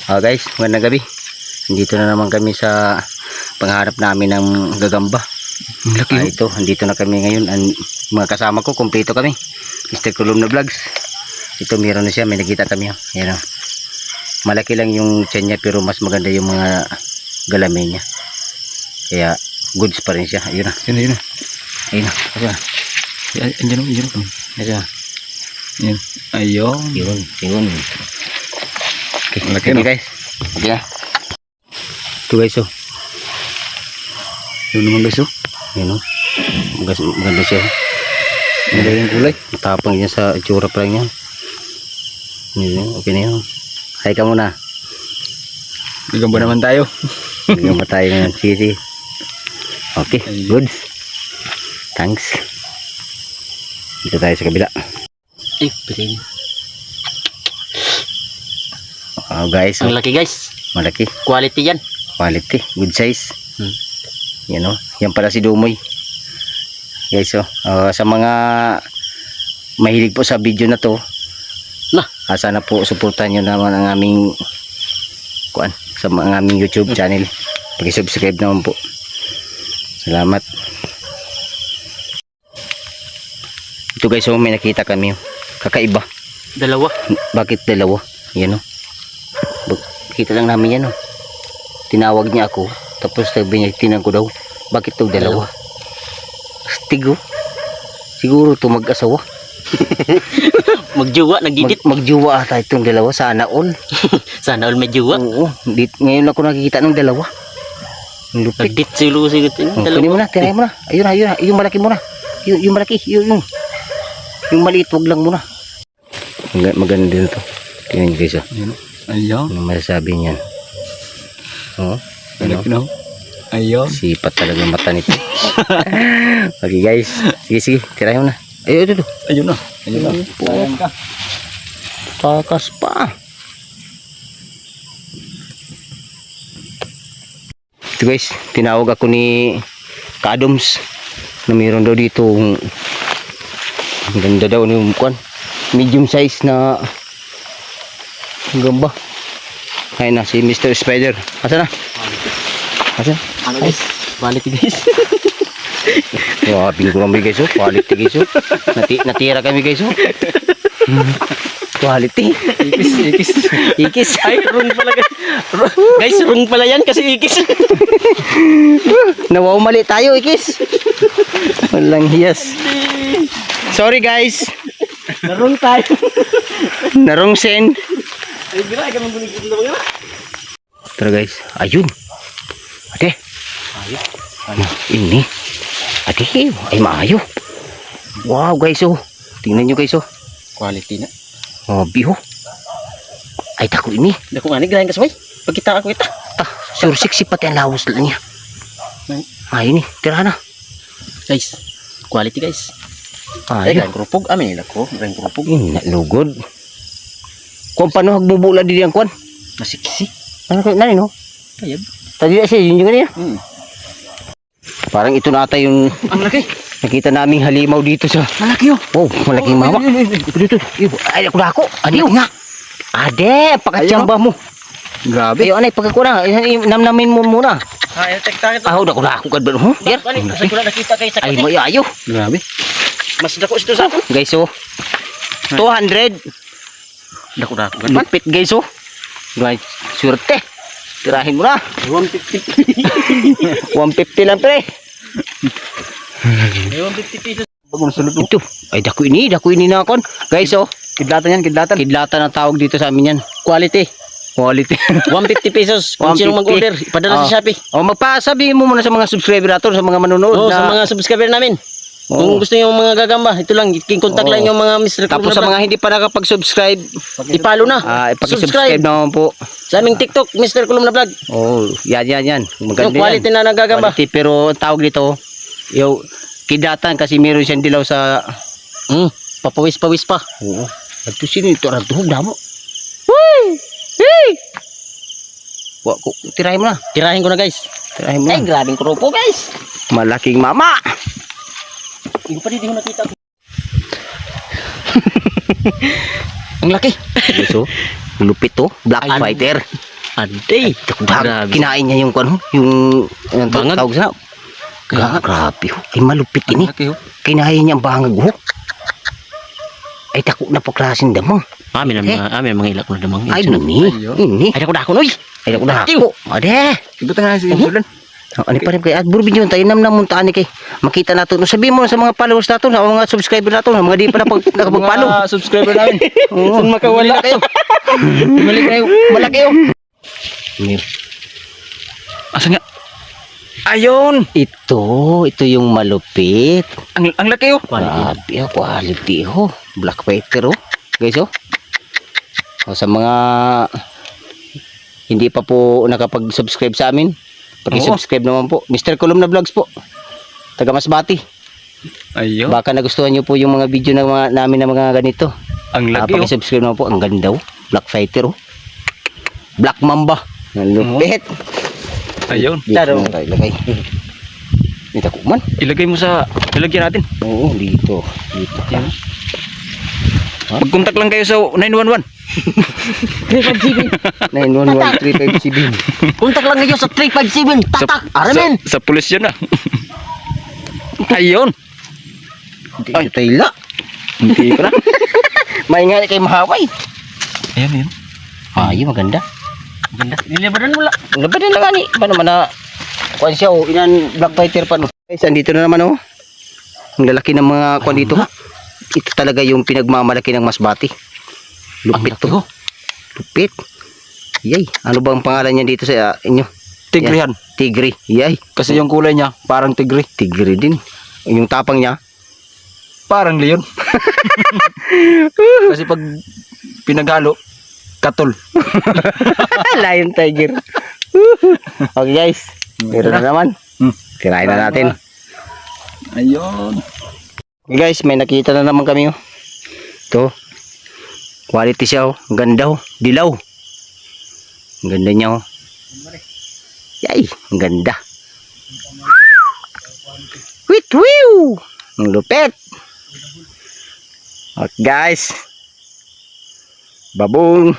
Guys, magandang gabi. Dito na naman kami sa pangharap namin ng gagamba. Laki Ito, andito na kami ngayon. Ang mga kasama ko, kumpleto kami. Mr. Kulum na Vlogs. Ito, meron na siya. May nakita kami. Ayan, oh. Malaki lang yung tiyan niya pero mas maganda yung mga galamin niya. Kaya goods pa rin siya. Ayun na. Yun na. Ayun na. Andiyan. Ayun na. Yan. Ayun. Yun. Okay, Malaki, okay no? guys. Okay na. Ito guys, oh. Yun naman guys, oh. Yun, oh. Maganda siya. Maganda yung kulay. Matapang niya sa itsura pa lang yan. Yun, okay na yun. Hi ka muna. Gagamba naman tayo. Hindi mo tayo ngayon. Sige. Okay, goods. Thanks. Dito tayo sa kabila. Pwede. Guys, Ang laki guys. malaki. Quality yan. Quality. Good size. Yan, oh. Yan pala si Dumoy. Guys, oh. Sa mga mahilig po sa video na to, sana po suportahan nyo naman ang aming sa mga aming YouTube channel. Pag-subscribe naman po. Salamat. Ito guys, oh, may nakita kami, oh. Kakaiba. Dalawa. Bakit dalawa? Yan, oh. Kita lang namin yan, oh. Tinawag niya ako, tapos sabi niya, tinan ko daw, bakit to dalawa? Astig, oh. Siguro to mag-asawa. Magjuwa, nagdidit. Magjuwa ata itong dalawa, sana all. Sana all may juwa. Oo, ngayon ako nakikita ng dalawa. Ang lupit. Nagdit silo sigit. Kunin mo na, tirahin mo na. Ayun, yung malaki muna. Yung malaki, yung maliit, wag lang muna. Maganda din ito. Tingnan nyo guys, oh. Ayun. Ano masasabi niyan? Oh, Malaki na. Ayun. sipat talaga ng mata nito. Okay guys, sige, tirahin mo na. Ito. Ayun na. Sayang ka. Takas pa. Ito guys, tinawag ako ni Kadoms na mayroon daw dito ang ganda daw ng medium size na gamba. Ayun na si Mr. Spider. Asa na? Ano guys? Quality guys. Wah, bingo kami guys, oh. Quality guys, oh. Natira kami guys, oh. Quality. Ikis. Ay, rung pala guys. Guys, rung pala yan kasi ikis. Nawaw mali tayo, ikis. Walang hiyas. Sorry guys. Narung tayo. Narong send. Ay, gira ka mong dito ba? Tara guys, ayun. Ate. Ano ini? Ate, ay maayo. Wow guys, oh. Tingnan nyo guys, oh. Quality na. Oh, biho. Ay, tako ini. Dako nga ni grahin ka sabay. Pagkita ako ita. Sure sexy pati ang lawas lang niya. Ay, ini. Tira na. Guys, quality guys. Ay, Ay, grahin kurupog. Amin nila ko. Grahin kurupog. lugod. Kung paano hagbubula din yan, kwan? Masiksi. Ano no? Ayab. Tadi na siya, yun yung ganyan. Parang ito na ata yung Ang laki. nakita naming halimaw dito sa... Malaki oh. Oh, malaking mama. Dito. Ay, ako. Adiyo nga. Ade, pakatsamba mo. Grabe. Ayo, anay, pagkakuna. Namnamin mo muna. Ay, tek-tek. Ah, ako kadban. Huh? Yan. Kasi ko na nakita kayo sa Ay, kanya. mo ayo. Grabe. Mas dako ito sa akin. Guys, oh. 200. Dako. Lupit, guys, oh. Guys, surte. Tirahin mo na. 150. 150 lang, pre. 150 pesos. Ito. Ay, dako ini na kon. Guys, oh. Kidlatan yan. Kidlatan ang tawag dito sa amin yan. Quality. 150 pesos. Kung sino 150. mag-order, ipadala sa Shopee. Oh, magpasabi mo muna sa mga subscriber natin, sa mga manonood Oo, na... sa mga subscriber namin. Kung gusto niyo mga gagamba, ito lang, i-contact lang yung mga Mr. Tapos sa mga hindi pa nakapag-subscribe, i-follow na. ipag-subscribe naman po. Sa aming TikTok, Mr. Kulum na Vlog. Oh, yan. Maganda Yung quality na nagagamba. Quality, pero tawag dito, yung kidatan kasi meron siyang dilaw sa... Papawis-pawis pa. Oo. Ito sino ito? Tuhog na mo. Tirahin mo na. Tirahin ko na guys. Tirahin mo Ay, na. grabing kurupo guys. Malaking mama. Hindi pa dito nakita. Ang laki. So, lupit to. Black Ayun. fighter. Aday. Grabe. Kinain niya yung ano, yung Bangag? tawag sa grabe ho. Ay malupit ini. Ang laki, oh. Kinain niya ang bangag ho. Ay dako na po klaseng damang. Amin mga ilak na damang. Ay Sunod. ini. Ay dako noy. Ay dako dako. Ade. Ibutan nga si Julan. Ano pa rin kay at buro video tayo nam muntaan ni kay makita nato no sabi mo sa mga followers nato sa mga subscriber nato sa mga di pa na nakapag-follow. Mga subscriber namin. Oo. Saan makawala kayo? Bumalik kayo. Malaki oh. Asa nga? Ayun! Ito yung malupit. Ang laki, oh. Grabe oh, quality oh. Black fighter oh. Guys oh. O, sa mga hindi pa po nakapag-subscribe sa amin, paki-subscribe naman po. Mr. Columna Vlogs po. Taga Masbati. Ayun. Baka nagustuhan niyo po yung mga video na namin na mga ganito. Ang laki, oh. Paki-subscribe naman po. Ang ganda oh. Black fighter oh. Black Mamba. Ang lupit. Ayun. Dito na tayo ilagay. Dito ko man. Ilagay mo sa... Ilagyan natin. Oo, dito. Dito. Yan. Mag-contact lang kayo sa 911. 911-357. Kontak lang ngayon sa 357. Tatak. Aramen. Sa pulis yun, ah. Ayun. Ay, tayla. Hindi pa na. May nga kay mahaway. Ayan, yun. Ay, maganda. Ganda. Nilibaran mo lang. Laban din na gani. Paano man na kuan siya oh, inan black fighter pa no. Guys, andito na naman oh. Ang lalaki ng mga kuan dito. Ito talaga yung pinagmamalaki ng Masbati. Lupit to. Lupit. Yay. Ano bang pangalan niya dito sa inyo? Tigrihan. Tigri. Yay. Kasi yung kulay niya, parang tigri. Tigri din. Yung tapang niya. Parang leon. Kasi pag pinaghalo, katol. Lion tiger. Okay guys. Meron na naman. Kirain na natin. Ayun. Okay guys, may nakita na naman kami oh. Ito. Quality siya oh. Ang ganda oh. Dilaw. Ang ganda niya oh. Yay. Ang ganda. Wit wiw. Ang lupet. Okay guys. Babong.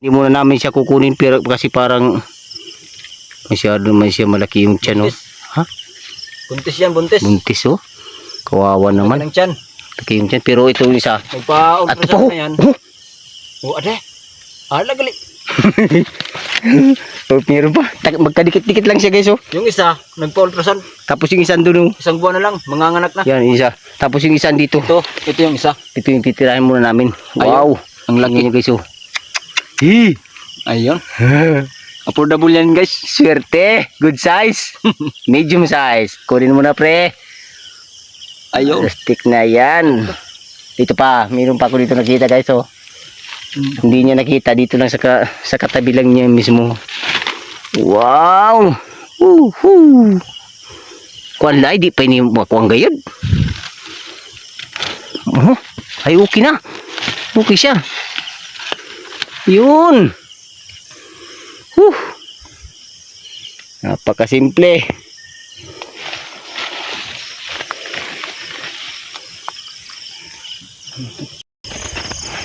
Hindi muna namin siya kukunin pero kasi parang masyado naman siya malaki yung tiyan oh. Ha? Buntis yan, buntis. Buntis oh. Kawawa naman. Ang tiyan. Laki yung tiyan pero ito yung isa. At Nagpa-ultrasound pa na yan. Oh, ade. Gali. Oh, meron pa. Magkadikit-dikit lang siya guys oh. Yung isa, nagpa-ultrasound. Tapos yung isa doon oh. Isang buwan na lang, manganganak na. Yan isa. Tapos yung isa dito. Ito yung isa. Ito yung titirahin muna namin. Wow. Ang laki niya guys oh. Ayun. Affordable yan guys. Swerte. Good size. Medium size. Kunin mo na pre. Ayun. Stick na yan. Dito pa. Mayroon pa ako dito nakita guys oh. Hindi niya nakita. Dito lang sa katabi lang niya mismo. Wow. Woohoo. Kuanlay. Di pa ini makuang gayod. Ay okay na. Okay siya. Yun. Napakasimple.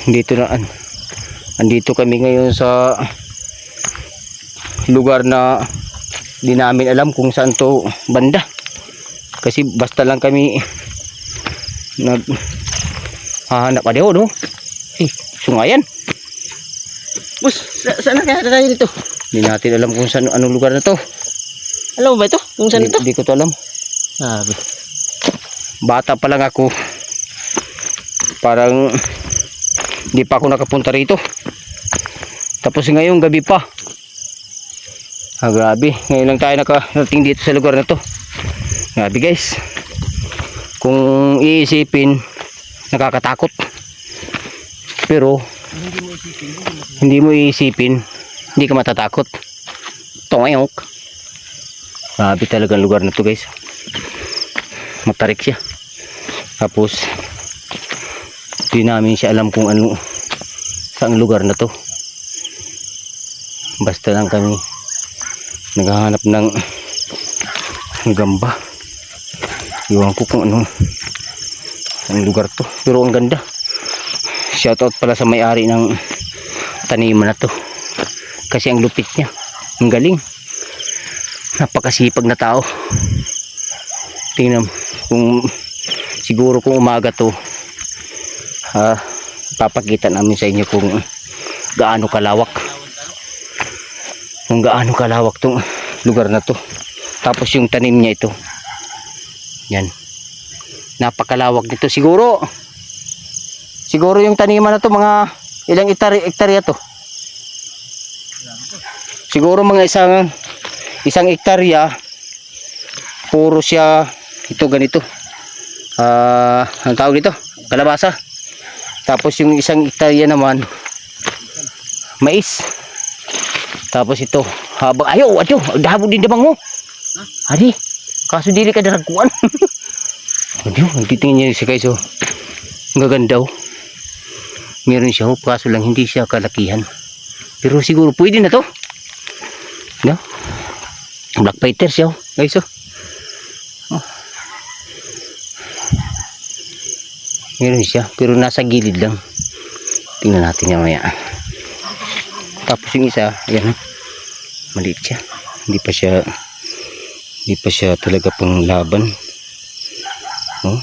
Dito na andito kami ngayon sa lugar na di namin alam kung saan to banda. Kasi basta lang kami hahanap pa daw no. Sungayan. Bus, saan na kaya tayo dito? Hindi natin alam kung saan anong lugar na to. Alam mo ba ito? Kung saan ito? Hindi ko to alam. Sabi. Bata pa lang ako. Parang hindi pa ako nakapunta rito. Tapos ngayon gabi pa. Grabe. Ngayon lang tayo nakarating dito sa lugar na to. Grabe guys. Kung iisipin, nakakatakot. Pero hindi mo iisipin, hindi ka matatakot. Tongayok. Grabe talaga ang lugar na to guys. Matarik siya. Tapos di namin siya alam kung ano saang lugar na to. Basta lang kami naghahanap ng gamba. Iwan ko kung ano ang lugar to. Pero ang ganda. Shoutout pala sa may-ari ng taniman na to. Kasi ang lupit niya. Ang galing. Napakasipag na tao. Tingnan kung siguro kung umaga to, papakita namin sa inyo kung gaano kalawak. Kung gaano kalawak tong lugar na to. Tapos yung tanim niya ito. Yan. Napakalawak nito. Siguro yung taniman na to mga ilang hektarya to. Siguro mga isang hektarya. Puro siya ito ganito. Ang tawag dito? Kalabasa. Tapos yung isang hektarya naman mais. Tapos ito, habang ayo, dahabo din damang mo. Adi, kaso dili ka daragkuan. Adi, titingin niya siya guys, oh. Ang gaganda, oh. Meron siya, oh, kaso lang hindi siya kalakihan. Pero siguro pwede na to. No? Black fighter siya, oh, guys, oh. Oh. Meron siya, pero nasa gilid lang. Tingnan natin niya maya. Tapos yung isa, ayan, maliit siya. Hindi pa siya talaga pang laban. Oh.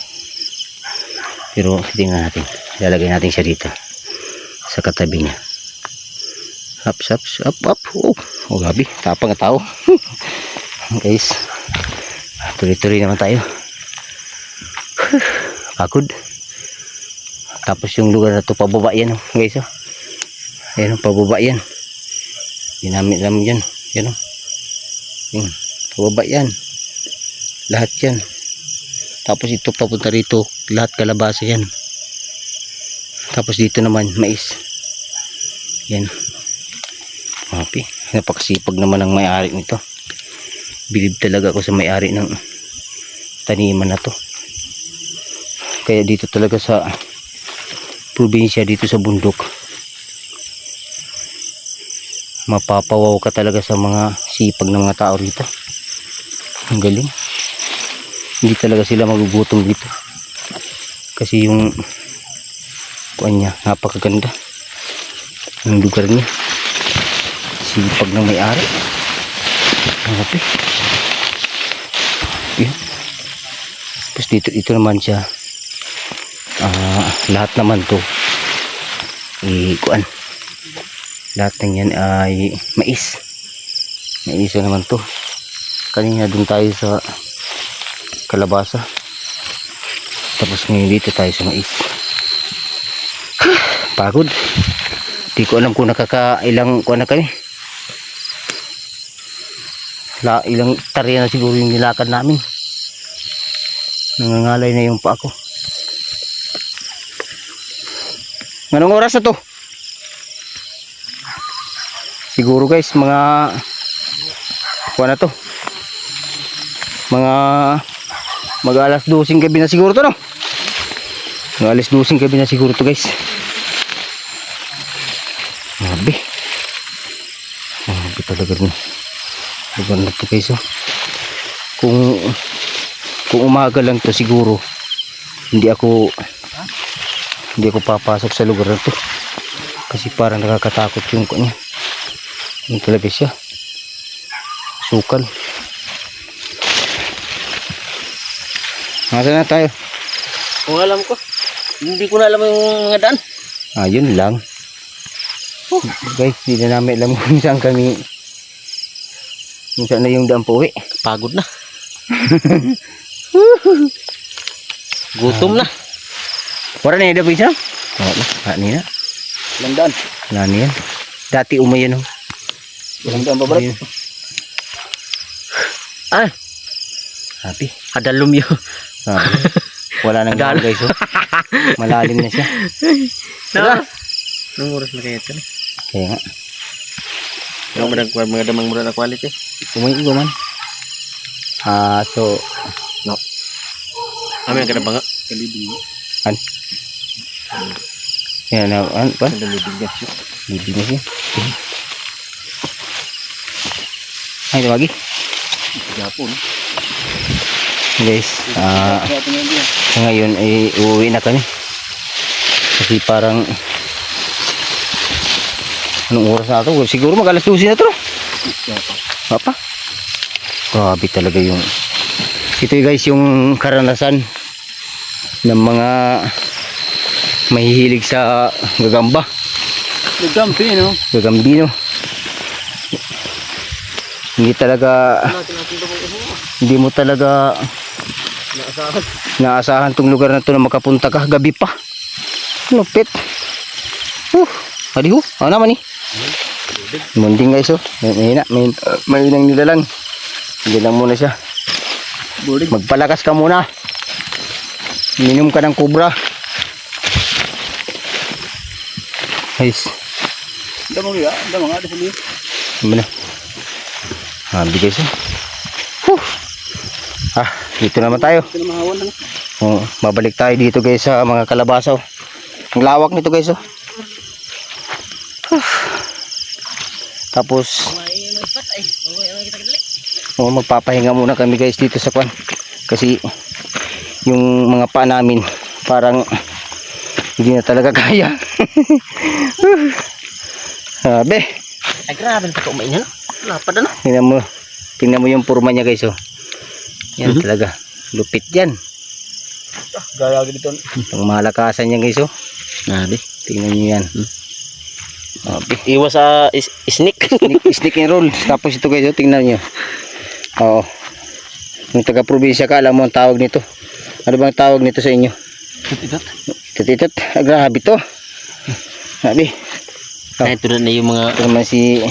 Pero tingnan natin. Ilalagay natin siya dito sa katabi niya. Up. Oh, gabi. Tapang na tao. Guys, tuloy-tuloy naman tayo. Pagod. Tapos yung lugar na to pababa yan, oh, guys, oh. Ayan, pababa yan. Ginamit namin yan. Yan, oh. Yung pababa yan. Lahat yan. Tapos ito papunta rito, lahat kalabasa yan. Tapos dito naman mais. Yan. Happy. Napakasipag naman ang may-ari nito. Bilib talaga ako sa may-ari ng taniman na to. Kaya dito talaga sa probinsya, dito sa bundok, mapapawaw ka talaga sa mga sipag ng mga tao rito. Ang galing. Hindi talaga sila magugutom dito. Kasi yung kuan niya, napakaganda. Yung lugar niya. Sipag ng may-ari. Happy. Yan. Tapos dito naman siya. Lahat naman to kuan. Lahat ng yan ay mais. Mais naman to. Kanina dun tayo sa kalabasa. Tapos ngayon dito tayo sa mais. Pagod. Di ko alam kung nakakailang kuan na kami. Ilang tarya na siguro yung nilakad namin. Nangangalay na yung pa ako. Anong oras na to? Siguro guys mga kuha na to, mga mag-alas 12 gabi na siguro to, no? Mag-alas 12 gabi na siguro to guys. Grabe talaga rin lugar na to guys, oh. Kung umaga lang to siguro hindi ako papasok sa lugar na to kasi parang nakakatakot yung kanya. Yung talaga siya sukal. Nasaan na tayo? Kung alam ko, hindi ko na alam yung mga daan. Yun lang. Guys, hindi na namin alam kung saan na yung daan po, Pagod na. Gutom na. Wala na yung dapat isa? Wala na. Landaan. Wala na yan. Dati umayan, oh. Walang daan babarat. Ah, Happy. adalum yun. Wala nang daan guys, oh. Malalim na siya. Diba? Anong oras na kaya ito? Kaya nga. Anong mga damang mura na quality? Kumain ko man. So no. Amin ka na ba nga? Kalibing mo. Yan na, pa? Kalibing na siya. Libing na siya. Ay, tawagi. Japon. Guys, ngayon ay uuwi na kami. Kasi parang Anong oras na ito? Siguro mag alas 12 na ito. Apa? Grabe talaga yung... Ito guys yung karanasan ng mga mahihilig sa gagamba. Nagkampi, no? Gagambino. Hindi talaga... Hindi mo talaga... Naasahan tong lugar na ito na makapunta ka. Gabi pa. Lupit. Hadi ho. Ano naman eh. Munding guys oh. May inang nilalang. Hindi lang muna siya. Magpalakas ka muna. Minom ka ng kubra. Guys. Damang nga, di sabi. Ano na? Habi guys oh. Dito naman tayo. Babalik tayo dito guys sa mga kalabasa oh. Ang lawak nito guys oh. Tapos magpapahinga muna kami guys dito sa kwan kasi yung mga paa namin parang hindi na talaga kaya. Sabi Ay, grabe na kumain na. Lapad na. tingnan mo yung forma niya guys oh. Yan talaga lupit yan. Gaya dito. Ang malakasan niya guys oh. Grabe. Tingnan niyo yan. Iwas sa snake. Stick and roll. Tapos ito guys, oh, tingnan nyo. Oo. Yung taga-probinsya ka, alam mo ang tawag nito. Ano bang tawag nito sa inyo? Titit. Grabe to. Grabe. Ay, tulad na yung mga Ito naman si...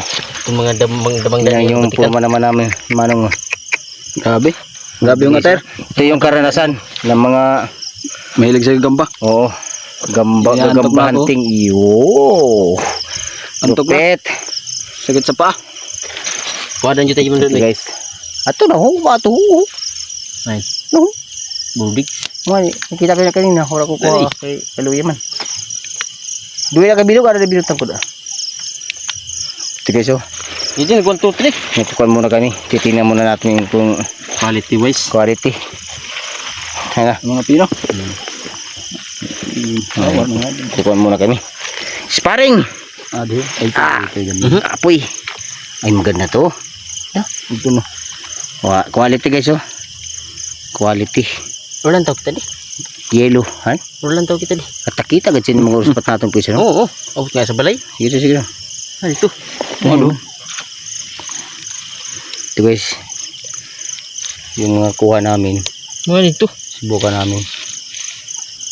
yung mga damang Yan yung purma naman namin. Manong. Grabe. Grabe yung ater. Ito yung karanasan ng mga... Mahilig sa gamba. Oo. Yan, Gamba antok na ako. hunting. Iyo. Antok na. Lupit. Sakit sa paa. wadan juta yung Okay, doon. guys. Ato na ho. Ato ho. Ay. No. Buldig. Nakita ko na kanina. Hura ko Ay. kay Kaluya man. Duwi na kabilog. Ada bilog tangkod. Ito guys oh. Hindi, 1, 2, 3. Nagkukuhan muna kami. Titingnan muna natin yung kung Quality wise. quality. Hanga. Mga pino. Kukuhan muna kami. Sparring! Adi. Ay, Apoy. Ay maganda to. ito no. Quality guys oh. Quality. Ulan tawag kita di. Yellow. Han? Ulan tawag kita di. At nakita ka dyan mga uruspat natin po isa no? Oo. Abot nga sa balay. Sige. Ay, ito. Ano? Ito guys. Yung mga kuha namin. Mga ito. Subukan namin.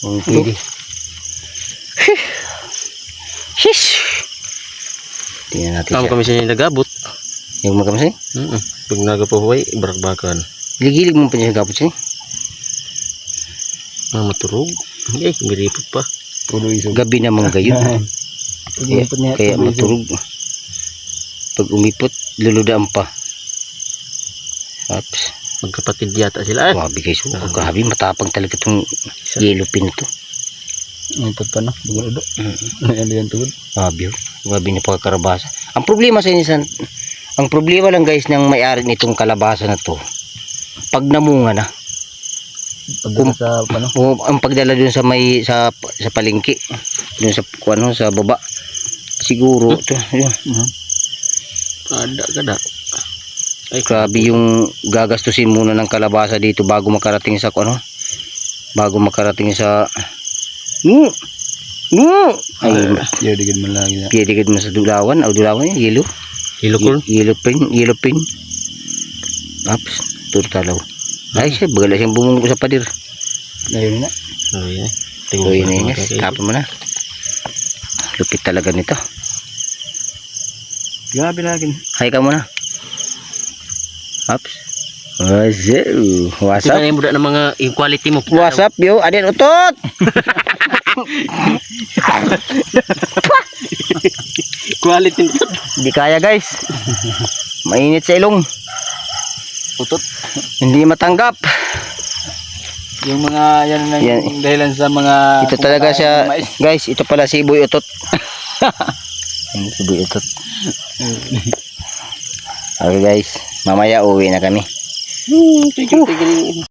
Kung pwede. Shish! Tingnan natin Tama siya. kami siya nagabot. Yung magkamasay? Pag nagapahuway, barak-bakan. Gilig mo pa niya sa gapot siya. Maturog. Ay, miripot pa. Pulo iso. Gabi na mga gayon. Kaya maturog. Pag umipot, luludaan pa. Oops. Magkapatid yata sila. Ay, Grabe guys. Grabe, matapang talaga itong yellow pin ito. Ipot pa no. Bugulo. Ano yan tugod? Grabe. Grabe na pagkarabasa. Ang problema sa inyo, ang problema lang guys ng may-ari nitong kalabasa na to, pag namunga na, Pagdala sa ano? ang pagdala dun sa may sa palengke, dun sa ano sa baba, siguro to, yun. kada. Ay, grabe yung gagastusin muna ng kalabasa dito bago makarating sa ano, bago makarating sa ay Yo digid man lagi na. piyadigid mo sa dulawan yun, yellow Ilocor. yellow pin ups turtalaw ay siya bagala siyang bumunggo sa padir. Ayun na. Oh, yeah. So yun na yun, tapon mo na. Lupit talaga nito. Grabe lagi. Hi ka muna. Ups. What's Tingnan up? yung muda ng mga yung quality mo. What's up yo? Adin utot! Quality nito. Hindi kaya guys. Mainit sa ilong. Utot. Hindi matanggap. Yung mga yan na Yan. yung dahilan sa mga Ito talaga kumakain siya. ng mais. Guys, ito pala si Boy Utot. Si Boy Utot. Okay guys. Mamaya uwi na kami. Tigil.